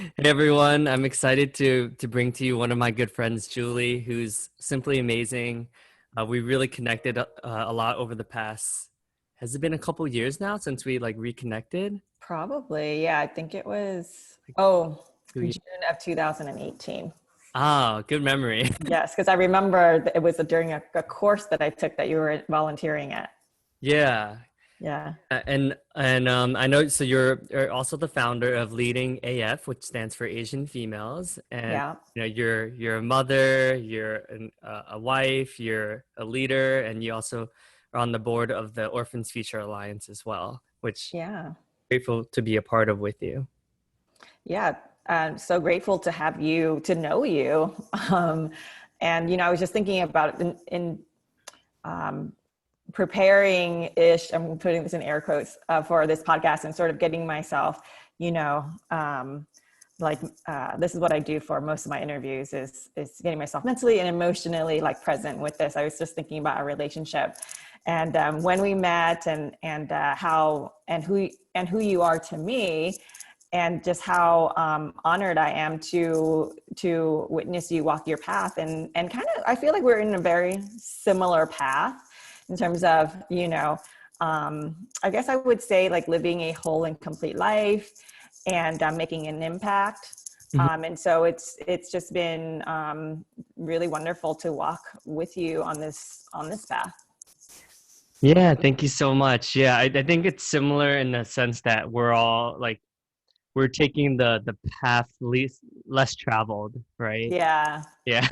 Hey everyone, I'm excited to bring to you one of my good friends, Julie, who's simply amazing. We really connected a lot over the past. Has it been a couple years now since we like reconnected? Probably, yeah. I think it was, Like 2 years. June of 2018. Ah, good memory. Yes, because I remember it was during a course that I took that you were volunteering at. Yeah. Yeah, And I know so you're also the founder of Leading AF, which stands for Asian Females, and yeah, you're a mother, a wife, you're a leader, and you also are on the board of the Orphans Future Alliance as well, which yeah, I'm grateful to be a part of with you. yeah. I'm so grateful to have you, to know you. And, I was just thinking about in um, preparing ish, I'm putting this in air quotes for this podcast and sort of getting myself, you know, um, this is what I do for most of my interviews is getting myself mentally and emotionally like present with this. I was just thinking about our relationship and when we met and how and who you are to me, and just how honored I am to witness you walk your path, and kind of I feel like we're in a very similar path in terms of I guess I would say like living a whole and complete life and making an impact. Mhm. And so it's just been really wonderful to walk with you on this path. Yeah, thank you so much. Yeah, I think it's similar in the sense that we're all like we're taking the path least less traveled, right? Yeah, Yeah.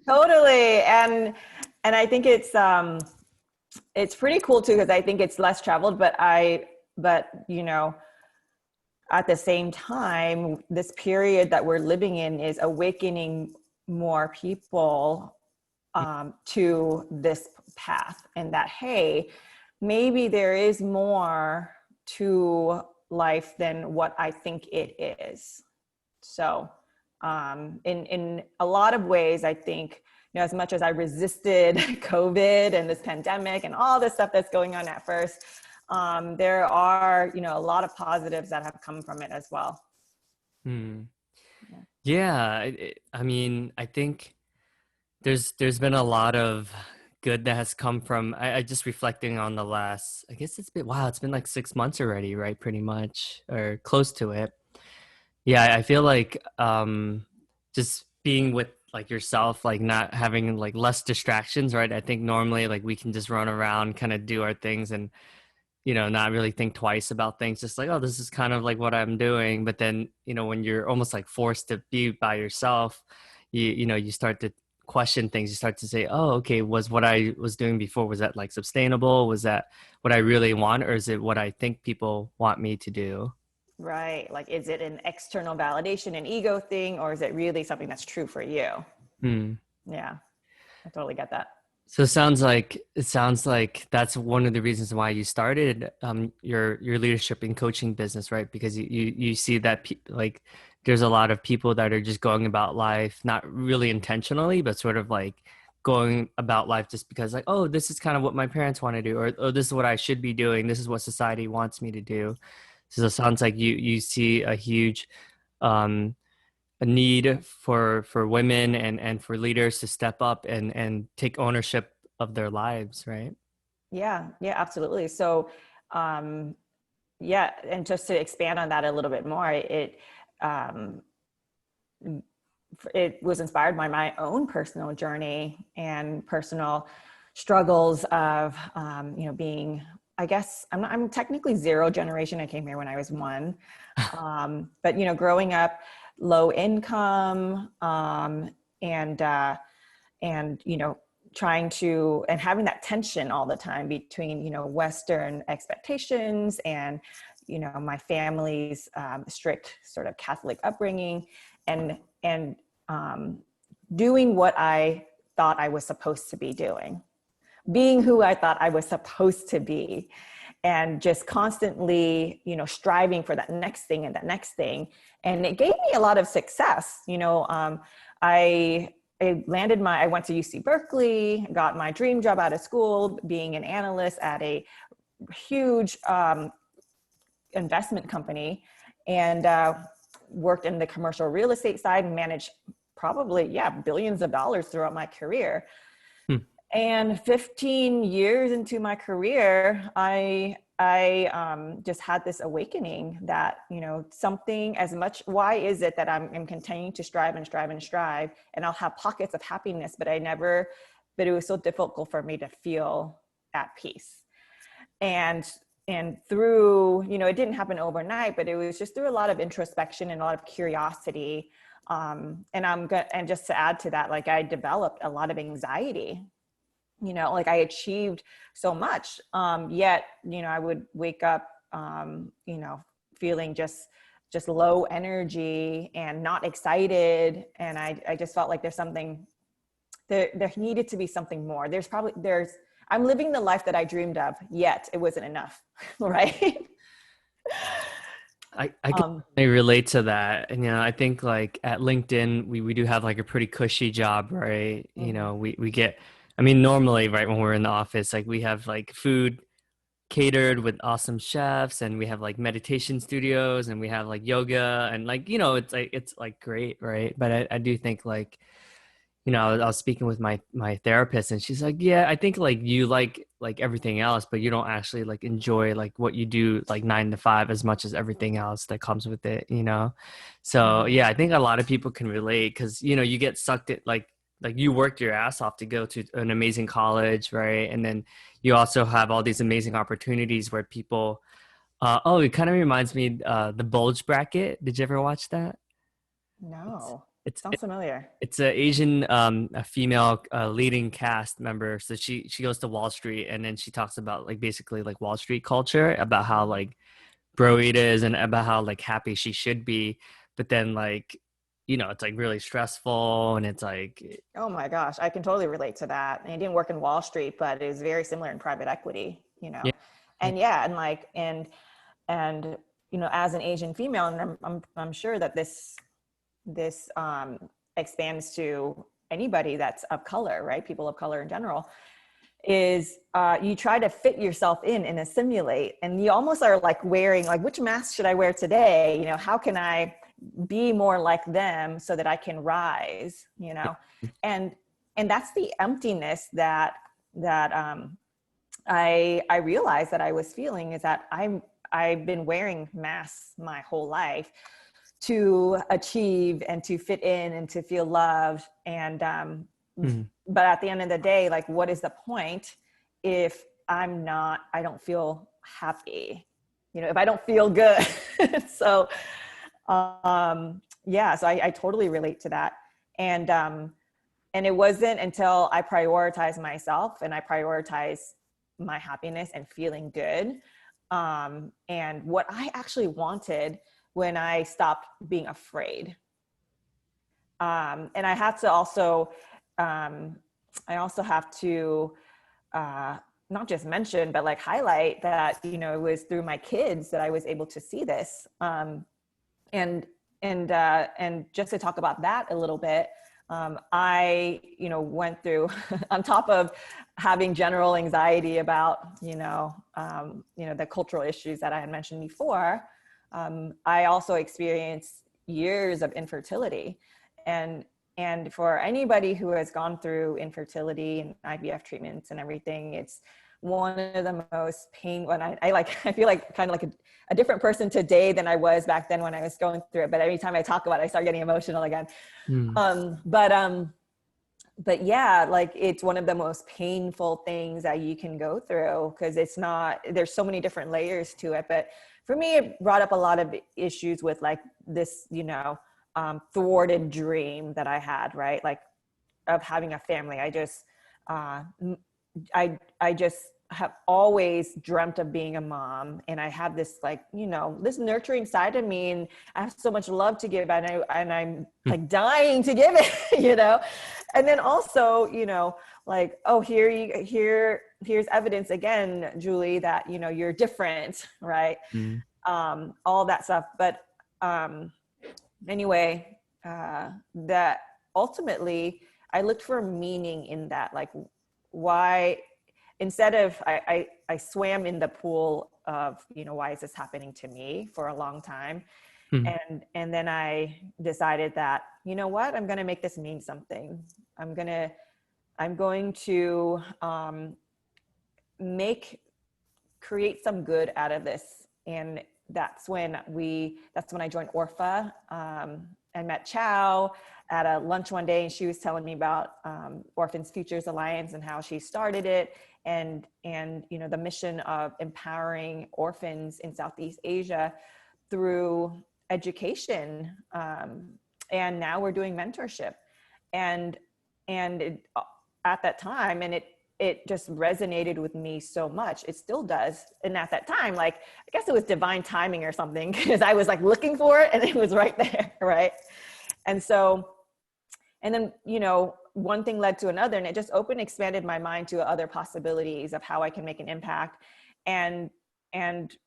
totally. And I think it's pretty cool too, because I think it's less traveled, but at the same time, this period that we're living in is awakening more people to this path, and that, hey, maybe there is more to life than what I think it is. So in a lot of ways, I think, as much as I resisted COVID and this pandemic and all this stuff that's going on at first, there are, a lot of positives that have come from it as well. Hmm. Yeah. Yeah, I mean, I think there's been a lot of good that has come from I just reflecting on the last I guess it's been like 6 months already, right? Pretty much or close to it. Yeah, I feel like just being with like yourself, like not having like less distractions, right? I think normally like we can just run around, kind of do our things and not really think twice about things, just like, oh, this is kind of like what I'm doing. But then, when you're almost like forced to be by yourself, you start to question things. You start to say, oh, okay, was what I was doing before, was that like sustainable? Was that what I really want? Or is it what I think people want me to do? Right. Like, is it an external validation, an ego thing, or is it really something that's true for you? Hmm. Yeah, I totally get that. So it sounds like that's one of the reasons why you started your leadership and coaching business, right? Because you see that like there's a lot of people that are just going about life not really intentionally, but sort of like going about life just because like, oh, this is kind of what my parents want to do, or oh, this is what I should be doing. This is what society wants me to do. So it sounds like you see a huge um a need for women and for leaders to step up and take ownership of their lives, right? Yeah, yeah, absolutely. So, um, yeah, and just to expand on that a little bit more, um, it was inspired by my own personal journey and personal struggles of, being, I guess I'm technically zero generation. I came here when I was one. But, growing up low income, and, and, trying to, and having that tension all the time between, Western expectations and, my family's strict sort of Catholic upbringing, and doing what I thought I was supposed to be doing, being who I thought I was supposed to be, and just constantly, striving for that next thing and that next thing. And it gave me a lot of success. I I went to UC Berkeley, got my dream job out of school, being an analyst at a huge investment company. And worked in the commercial real estate side and managed probably, billions of dollars throughout my career. Hmm. And 15 years into my career, I just had this awakening that, something as much, why is it that I'm continuing to strive and strive and strive, and I'll have pockets of happiness, but it was so difficult for me to feel at peace. And through, it didn't happen overnight, but it was just through a lot of introspection and a lot of curiosity. And just to add to that, like I developed a lot of anxiety. Like I achieved so much, yet, I would wake up, feeling just low energy and not excited. And I just felt like there needed to be something more. I'm living the life that I dreamed of, yet it wasn't enough. Right. I can relate to that. And, I think like at LinkedIn, we do have like a pretty cushy job, right? Mm-hmm. We get, normally, right, when we're in the office, like we have like food catered with awesome chefs, and we have like meditation studios, and we have like yoga, and like, it's like great, right? But I do think like, I was speaking with my therapist, and she's like, yeah, I think like you like everything else, but you don't actually like enjoy like what you do like 9 to 5 as much as everything else that comes with it. So Mm-hmm. yeah, I think a lot of people can relate, because you get sucked at like you worked your ass off to go to an amazing college, right? And then you also have all these amazing opportunities where people it kind of reminds me the bulge bracket. Did you ever watch that? It's No, it's sounds familiar. it's a Asian, a female leading cast member. So she goes to Wall Street, and then she talks about like basically like Wall Street culture, about how like bro it is, and about how like happy she should be. But then like, it's like really stressful, and it's like, Oh my gosh, I can totally relate to that. And I didn't work in Wall Street, but it was very similar in private equity, yeah, yeah. And yeah, and like and as an Asian female, and I'm sure that this expands to anybody that's of color, right? People of color in general, is you try to fit yourself in and assimilate, and you almost are like wearing like, which mask should I wear today? How can I be more like them so that I can rise? And that's the emptiness that I realized that I was feeling, is that I've been wearing masks my whole life to achieve and to fit in and to feel loved. And Mhm. but at the end of the day, like, what is the point if I don't feel happy, if I don't feel good? So so I totally relate to that. And it wasn't until I prioritized myself and I prioritized my happiness and feeling good, and what I actually wanted, when I stopped being afraid. And I have to also, I also have to not just mention, but like highlight that, it was through my kids that I was able to see this. And just to talk about that a little bit, I, went through on top of having general anxiety about, the cultural issues that I had mentioned before. I also experienced years of infertility, and for anybody who has gone through infertility and IVF treatments and everything, it's one of the most painful. And I feel like kind of like a different person today than I was back then when I was going through it. But every time I talk about it, I start getting emotional again. Mm. But yeah, like, it's one of the most painful things that you can go through, because there's so many different layers to it. But for me, it brought up a lot of issues with like this, thwarted dream that I had, right? Like, of having a family. I just have always dreamt of being a mom, and I have this like, this nurturing side of me, and I have so much love to give, and I'm like dying to give it, and then also, like, oh, here's evidence again, Julie, that, you're different, right? Mm. All that stuff. But anyway, that ultimately I looked for meaning in that, like, why, instead of, I swam in the pool of, why is this happening to me, for a long time. Hmm. And then I decided that, you know what, I'm going to make this mean something. I'm going to make create some good out of this. And that's when I joined Orpha. I met Chow at a lunch one day, and she was telling me about Orphans Futures Alliance and how she started it, and you know, the mission of empowering orphans in Southeast Asia through education. And now we're doing mentorship, and it, at that time, and it just resonated with me so much. It still does. And at that time, like, I guess it was divine timing or something, because I was like looking for it and it was right there. Right. And so, and then, you know, one thing led to another, and it just expanded my mind to other possibilities of how I can make an impact. And,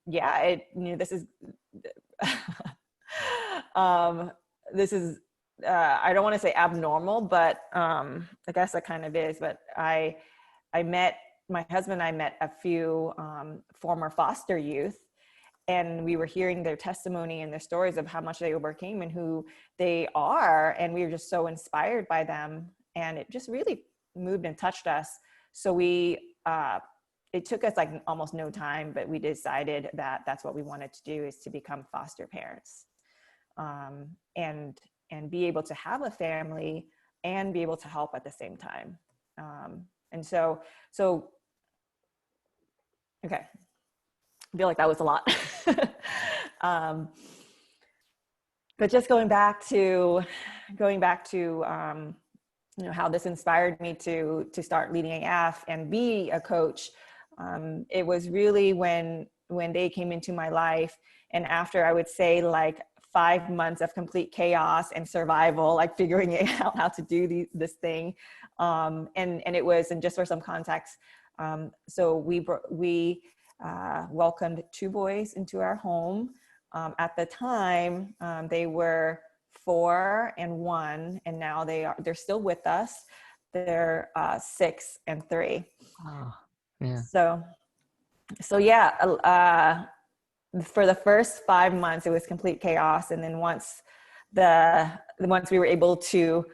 yeah, you know, this is, this is, I don't want to say abnormal, but I guess it kind of is. But my husband and I met a few former foster youth, and we were hearing their testimony and their stories of how much they overcame and who they are. And we were just so inspired by them. And it just really moved and touched us. So it took us like almost no time, but we decided that that's what we wanted to do, is to become foster parents, and be able to have a family and be able to help at the same time. And so, okay. I feel like that was a lot. But just going back to you know, how this inspired me to start leading AF and be a coach. It was really when they came into my life, and after, I would say, like 5 months of complete chaos and survival, like figuring out how to do this thing. And it was, and just for some context, so we welcomed 2 boys into our home. At the time, they were 4 and 1, and now they're still with us. They're 6 and 3. Oh, yeah. So yeah, for the first 5 months, it was complete chaos. And then once we were able to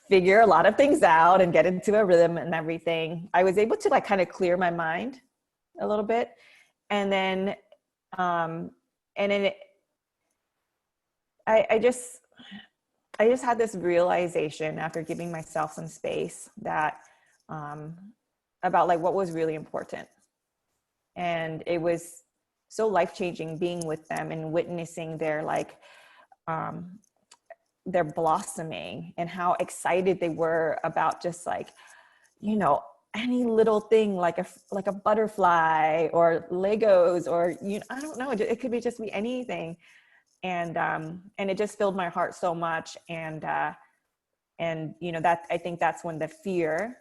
figure a lot of things out and get into a rhythm and everything, I was able to like kind of clear my mind a little bit. And then, I just had this realization after giving myself some space that, about like what was really important. And it was so life-changing being with them and witnessing their blossoming, and how excited they were about just like, you know, any little thing, like a butterfly or Legos, or, you know, I don't know, it could just be anything. And it just filled my heart so much. And you know, that, I think that's when the fear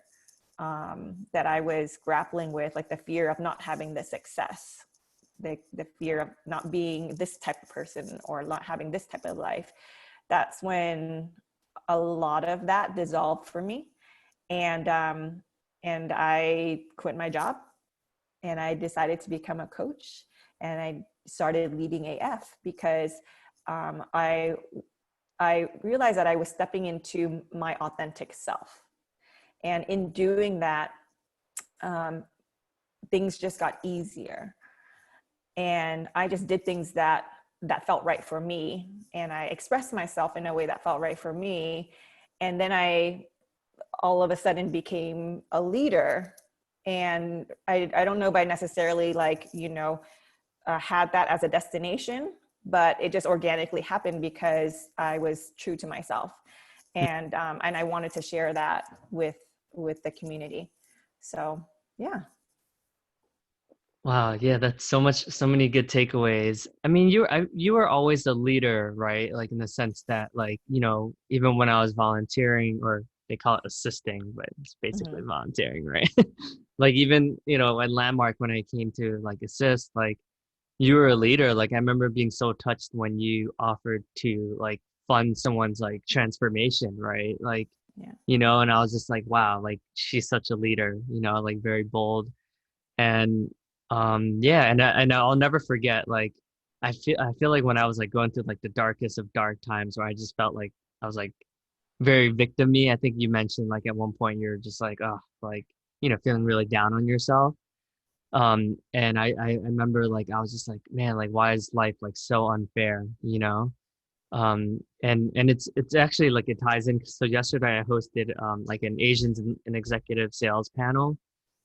that I was grappling with, like the fear of not having the success, the fear of not being this type of person or not having this type of life, that's when a lot of that dissolved for me. And I quit my job, and I decided to become a coach, and I started leading AF because I realized that I was stepping into my authentic self. And in doing that, things just got easier. And I just did things that felt right for me. And I expressed myself in a way that felt right for me. And then I all of a sudden became a leader. And I don't know if I necessarily, like, you know, had that as a destination, but it just organically happened because I was true to myself. And I wanted to share that with the community. So, yeah. Wow, yeah, that's so many good takeaways. I mean, you were always a leader, right? Like in the sense that, like, you know, even when I was volunteering, or they call it assisting, but it's basically Mm-hmm. volunteering, right? Like even, you know, at Landmark when I came to like assist, like you were a leader. Like I remember being so touched when you offered to like fund someone's like transformation, right? Like, Yeah. you know, and I was just like, wow, like she's such a leader, you know, like very bold. And yeah, and I'll never forget, like I feel like when I was like going through like the darkest of dark times where I just felt like I was like very victim-y. I think you mentioned like at one point you're just like, oh, like, feeling really down on yourself. And I remember like I was just like, man, like why is life like so unfair, and it's actually like it ties in. So yesterday I hosted like an Asians in executive sales panel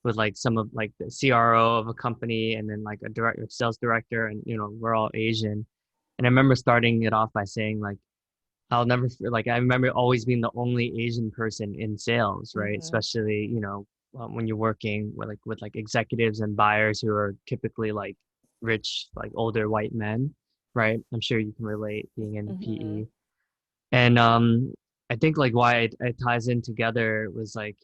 with like some of like the CRO of a company and then like a director, sales director, and we're all Asian. And I remember starting it off by saying like like I remember always being the only Asian person in sales, right? Mm-hmm. Especially when you're working with like executives and buyers who are typically like rich, like older white men, right? I'm sure you can relate being in Mm-hmm. PE. And I think like why it ties in together was like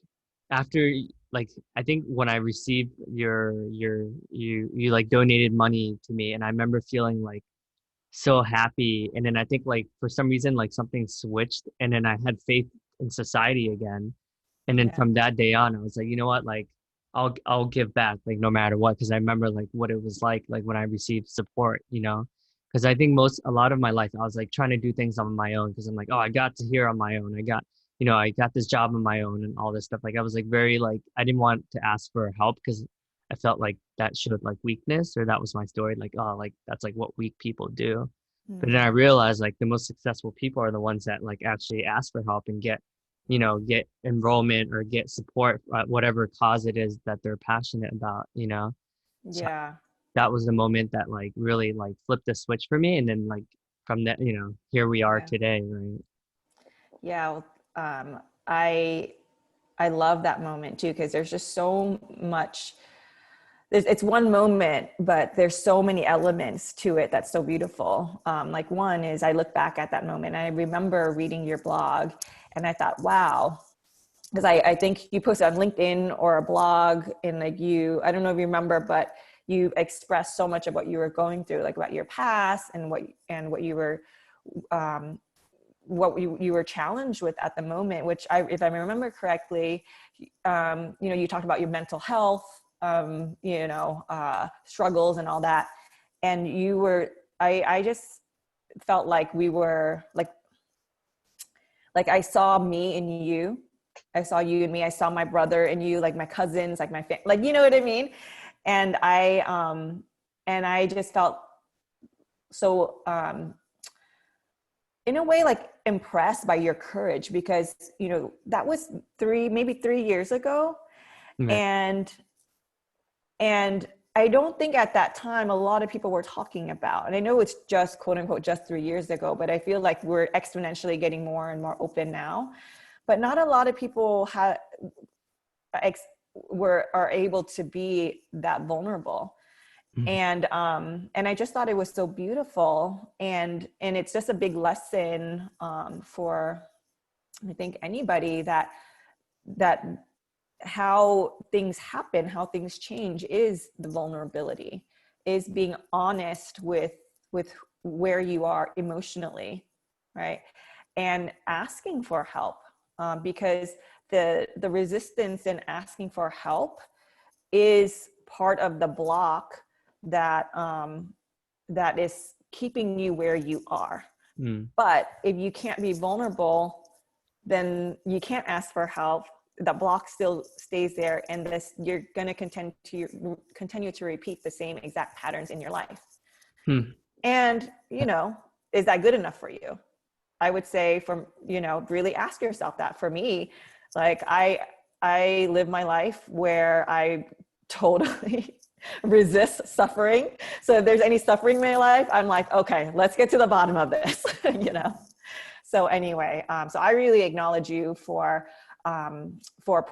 after like I think when I received you like donated money to me, and I remember feeling like so happy. And then I think like for some reason like something switched, and then I had faith in society again. And then Yeah. from that day on, I was like, you know what, like I'll give back like no matter what, because I remember like what it was like when I received support, because I think a lot of my life I was like trying to do things on my own because I'm like, oh, I got to here on my own. I got this job on my own and all this stuff. Like I was like very like I didn't want to ask for help because I felt like that showed like weakness, or that was my story. Like, oh, like that's like what weak people do. But then I Mm. realized like the most successful people are the ones that like actually ask for help and get enrollment or get support at whatever cause it is that they're passionate about. So Yeah. that was the moment that like really like flipped the switch for me. And then like from that, here we are Yeah. today, right? Yeah. Well, I love that moment too, because there's just so much. It's one moment, but there's so many elements to it that's so beautiful. Like one is I look back at that moment. And I remember reading your blog, and I thought, wow, because I think you posted on LinkedIn or a blog, and like I don't know if you remember, but you expressed so much of what you were going through, like about your past and what you were um, what you were challenged with at the moment, which if I remember correctly, you talked about your mental health, struggles and all that. And I just felt like we were like I saw me in you. I saw you and me. I saw my brother and you, like my cousins, like my family, like, you know what I mean? And I just felt so, in a way, like impressed by your courage, because that was maybe 3 years ago. Right. And and I don't think at that time a lot of people were talking about, and I know it's just quote unquote just 3 years ago, but I feel like we're exponentially getting more and more open now. But not a lot of people are able to be that vulnerable. Mhm. And I just thought it was so beautiful, and it's just a big lesson, for, I think, anybody, that how things happen, how things change, is the vulnerability, is being honest with where you are emotionally, right? And asking for help, because the resistance in asking for help is part of the block that is keeping you where you are. Mm. But if you can't be vulnerable, then you can't ask for help. The block still stays there, and you're going to continue to repeat the same exact patterns in your life. Hmm. And is that good enough for you? I would say, really ask yourself that. For me, like I live my life where I totally resist suffering. So if there's any suffering in my life, I'm like, okay, let's get to the bottom of this, So anyway, so I really acknowledge you for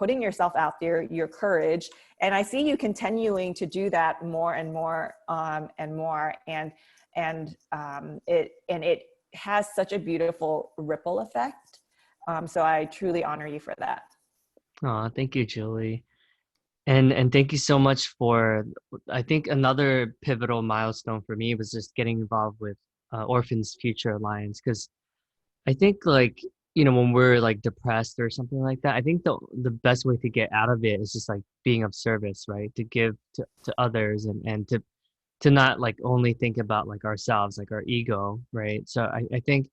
putting yourself out there, your courage. And I see you continuing to do that more and more, and more. And it has such a beautiful ripple effect. So I truly honor you for that. Aw, thank you, Julie. And thank you so much for, I think another pivotal milestone for me was just getting involved with Orphans Future Alliance, because I think like, when we're like depressed or something like that, I think the best way to get out of it is just like being of service, right? To give to others and to to not like only think about like ourselves, like our ego, right? So I think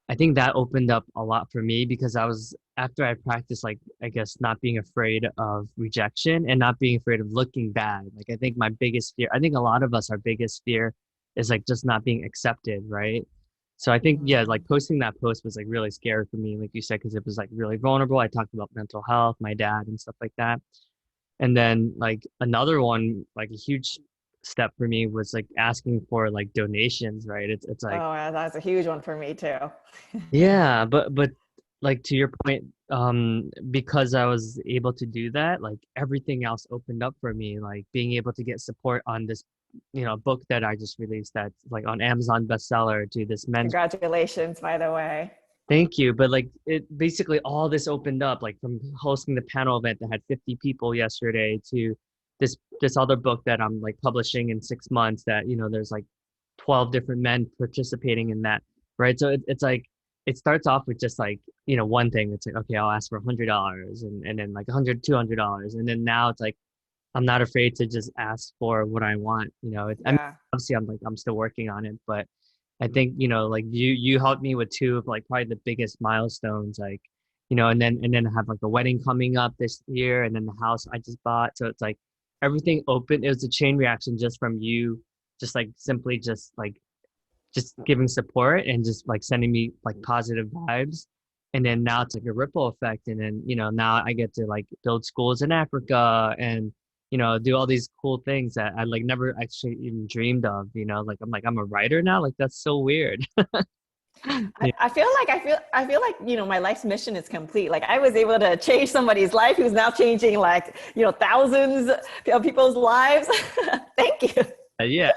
that opened up a lot for me because I was after I practiced like I guess not being afraid of rejection and not being afraid of looking bad. Like I think my biggest fear, I think a lot of us our biggest fear is like just not being accepted, right? So I think yeah, like Mm. posting that post was like really scary for me, like you said, because it was like really vulnerable. I talked about mental health, my dad, and stuff like that. And then like another one, like a huge step for me was like asking for like donations, right? It's like Oh, yeah, that's a huge one for me too. yeah, but like to your point, because I was able to do that, like everything else opened up for me, like being able to get support on this, book that I just released that's like on Amazon bestseller to this men's. Congratulations, by the way. Thank you. But like it basically all this opened up, like from hosting the panel event that had 50 people yesterday to this other book that I'm like publishing in 6 months that, there's like 12 different men participating in that. Right. So it's like it starts off with just like, one thing. It's like, okay, I'll ask for $100 and then like $100, $200. And then now it's like I'm not afraid to just ask for what I want. I mean, Yeah. obviously I'm still working on it, but I think, like you helped me with two of like probably the biggest milestones, like, and then I have like a wedding coming up this year and then the house I just bought. So it's like everything open. It was a chain reaction just from you, just like simply just giving support and just like sending me like positive vibes. And then now it's like a ripple effect. And then, now I get to like build schools in Africa and, do all these cool things that I like never actually even dreamed of, like I'm a writer now. Like that's so weird. Yeah. I feel like my life's mission is complete. Like I was able to change somebody's life who's now changing like thousands of people's lives. Thank you. Yeah.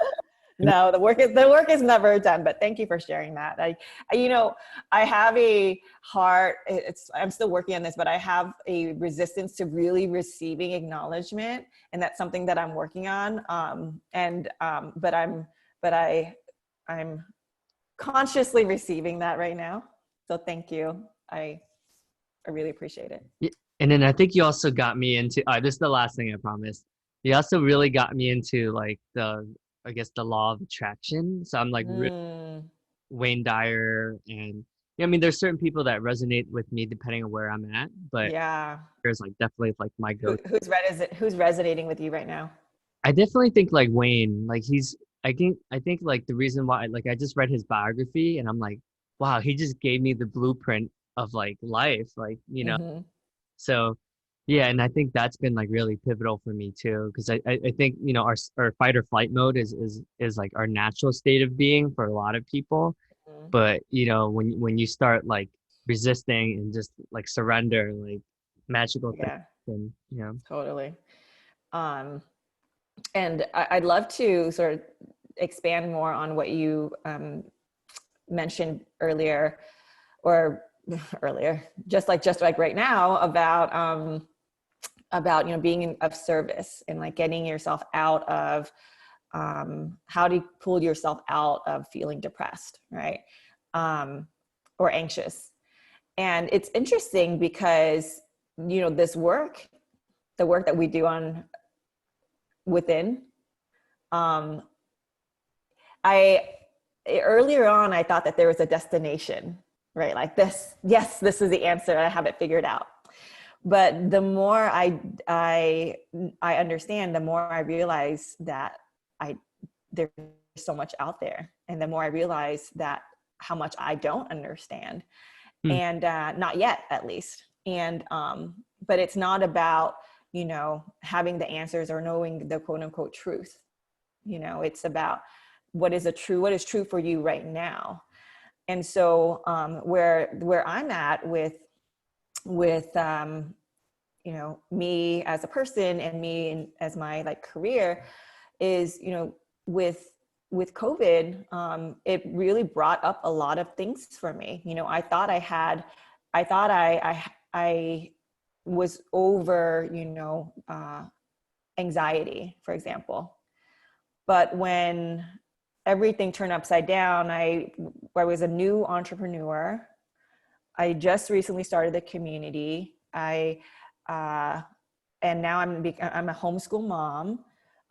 No, the work is never done, but thank you for sharing that. I have a heart. I'm still working on this, but I have a resistance to really receiving acknowledgement, and that's something that I'm working on. But I'm consciously receiving that right now. So thank you. I really appreciate it. Yeah. And then I think you also got me into, this is the last thing I promise. You also really got me into like I guess the law of attraction. So I'm like Mm, Wayne Dyer and I mean there's certain people that resonate with me depending on where I'm at, but yeah. there's like definitely like my Who, go. who's resonating with you right now? I definitely think like Wayne, like I think like the reason why like I just read his biography and I'm like, wow, he just gave me the blueprint of like life, like, Hmm. so yeah, and I think that's been like really pivotal for me too, because I think, our fight or flight mode is like our natural state of being for a lot of people. But when you start like resisting and just like surrender, like magical things Yeah, and totally. Um, and I'd love to sort of expand more on what you mentioned earlier, or earlier, just like right now about being of service and like getting yourself out of how do you pull yourself out of feeling depressed, right? Um, or anxious. And it's interesting because this work, the work that we do on within, um, I earlier on I thought that there was a destination, right? Like this, yes, this is the answer. I have it figured out. But the more I understand, the more I realize that I there's so much out there, and the more I realize that how much I don't understand, Hmm. and not yet, at least. And but it's not about having the answers or knowing the quote unquote truth. It's about what is true for you right now. And so where I'm at with me as a person and me as my like career is with COVID, it really brought up a lot of things for me. I thought I was over anxiety, for example. But when everything turned upside down, I was a new entrepreneur. I just recently started the community. I uh, and now I'm a homeschool mom.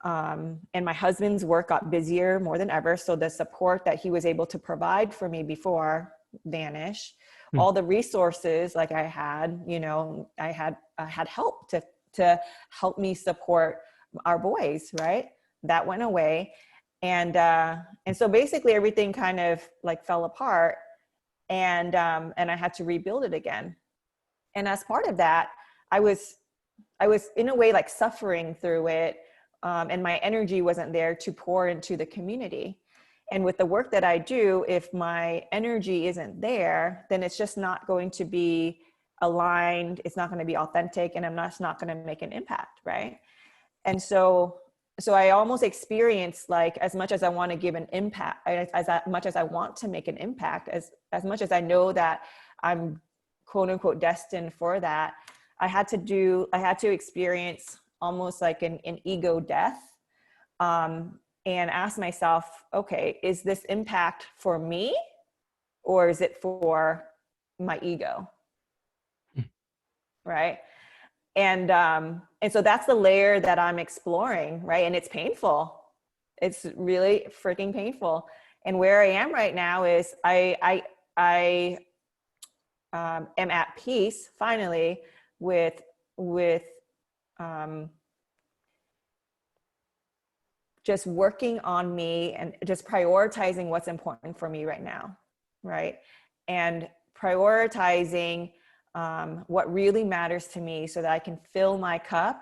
And my husband's work got busier more than ever. So the support that he was able to provide for me before vanished. Hmm. All the resources like I had, I had help to help me support our boys, right? That went away. And so basically everything kind of like fell apart, and I had to rebuild it again. And as part of that, I was in a way like suffering through it. And my energy wasn't there to pour into the community. And with the work that I do, if my energy isn't there, then it's just not going to be aligned. It's not going to be authentic, and I'm not going to make an impact. Right. And so I almost experience like, as much as I want to give an impact, as much as I want to make an impact, as much as I know that I'm quote unquote destined for that, I had to experience almost like an ego death, and ask myself, okay, is this impact for me, or is it for my ego? Right. And so that's the layer that I'm exploring. Right. And it's painful. It's really freaking painful. And where I am right now is I am at peace finally with just working on me and just prioritizing what's important for me right now. Right. And prioritizing what really matters to me so that I can fill my cup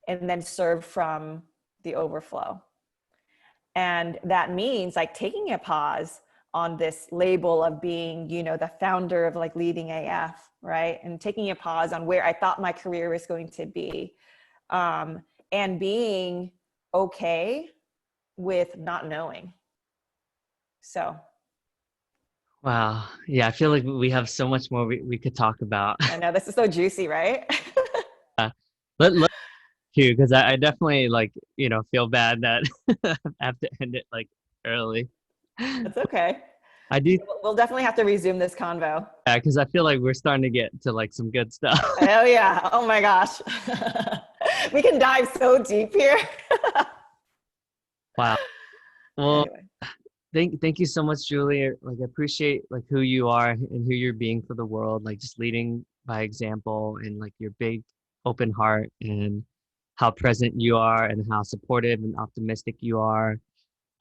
and then serve from the overflow. And that means like taking a pause on this label of being, the founder of like Leading AF, right? And taking a pause on where I thought my career was going to be, and being okay with not knowing. So. Wow. Yeah, I feel like we have so much more we could talk about. I know this is so juicy, right? Let you, because I definitely like, feel bad that I have to end it like early. That's okay. I do, We'll definitely have to resume this convo. yeah, because I feel like we're starting to get to like some good stuff. Oh yeah. Oh my gosh. We can dive so deep here. Wow. Well, Anyway. thank you so much, Julie. Like, I appreciate like who you are and who you're being for the world, like just leading by example, and like your big open heart, and how present you are, and how supportive and optimistic you are.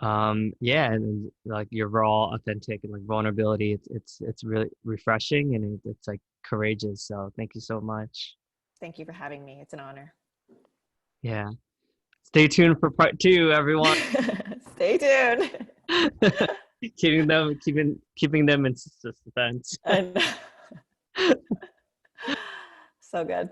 Yeah, and like your raw, authentic, and like vulnerability. It's really refreshing, and it's like courageous. So thank you so much. Thank you for having me. It's an honor. Yeah. Stay tuned for part 2, everyone. Stay tuned. Keeping them in suspense. And so good.